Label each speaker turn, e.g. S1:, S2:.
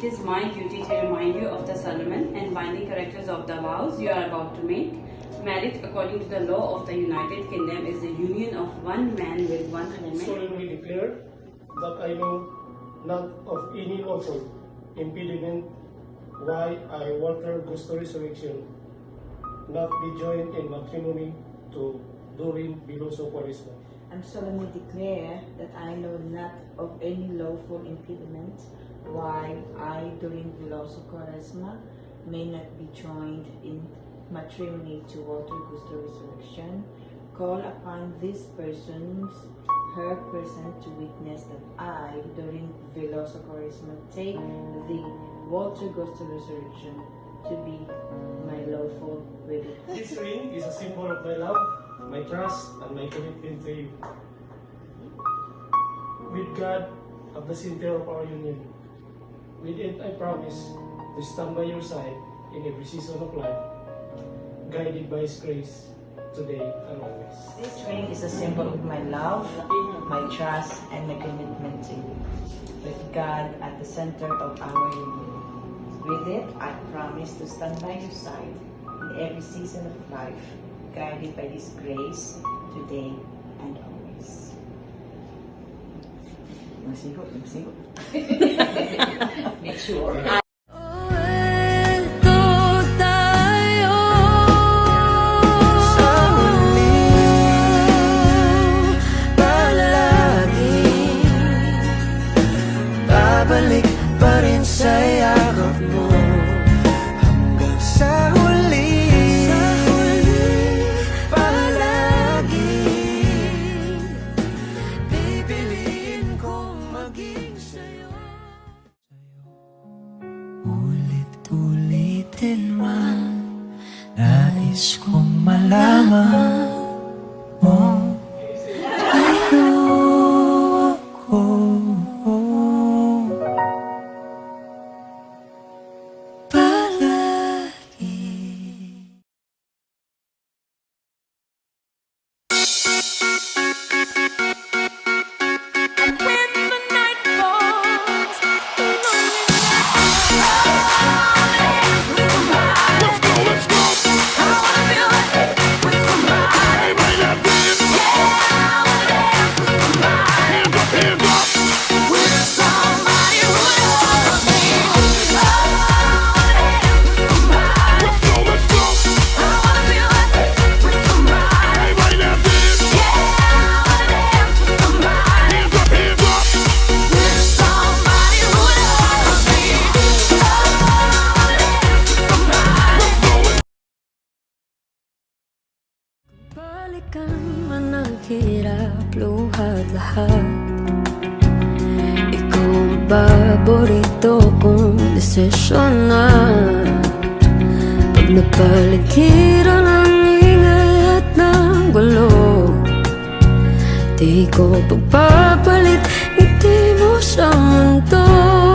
S1: It is my duty to remind you of the solemn and binding characters of the vows you are about to make. Marriage, according to the law of the United Kingdom, is the union of one man with one woman.
S2: I solemnly declare that I know not of any lawful impediment why I, Walter Gusto Resurrection, not be joined in matrimony to Doreen Veloso Quaresma.
S3: I solemnly declare that I know not of any lawful impediment why I, Doreen Veloso Quaresma, may not be joined in matrimony to Walter Gusto Resurrection. Call upon these persons her present to witness that I, Doreen Veloso Quaresma, take the Walter Gusto Resurrection to be my lawful wedding.
S2: This ring is a symbol of my love, my trust, and my commitment to you. With God at the center of our union, with it I promise to stand by your side in every season of life, guided by His grace, today and always.
S3: This ring is a symbol of my love, my trust, and my commitment to you. With God at the center of our union. With it, I promise to stand by your side in every season of life, guided by His grace, today and always. Make sure.
S4: Babalik pa rin sa yakap mo hanggang sa huli, palagi pipiliin kong maging sa'yo. Ulit-ulitin man, nais kong malaman mo balikan man ang hirap, luhat lahat. Ikaw ang paborito kong desisyon na. Pag napaligiran ang ingay at ng gulo, di ko pagpapalit ngiti mo sa mundo.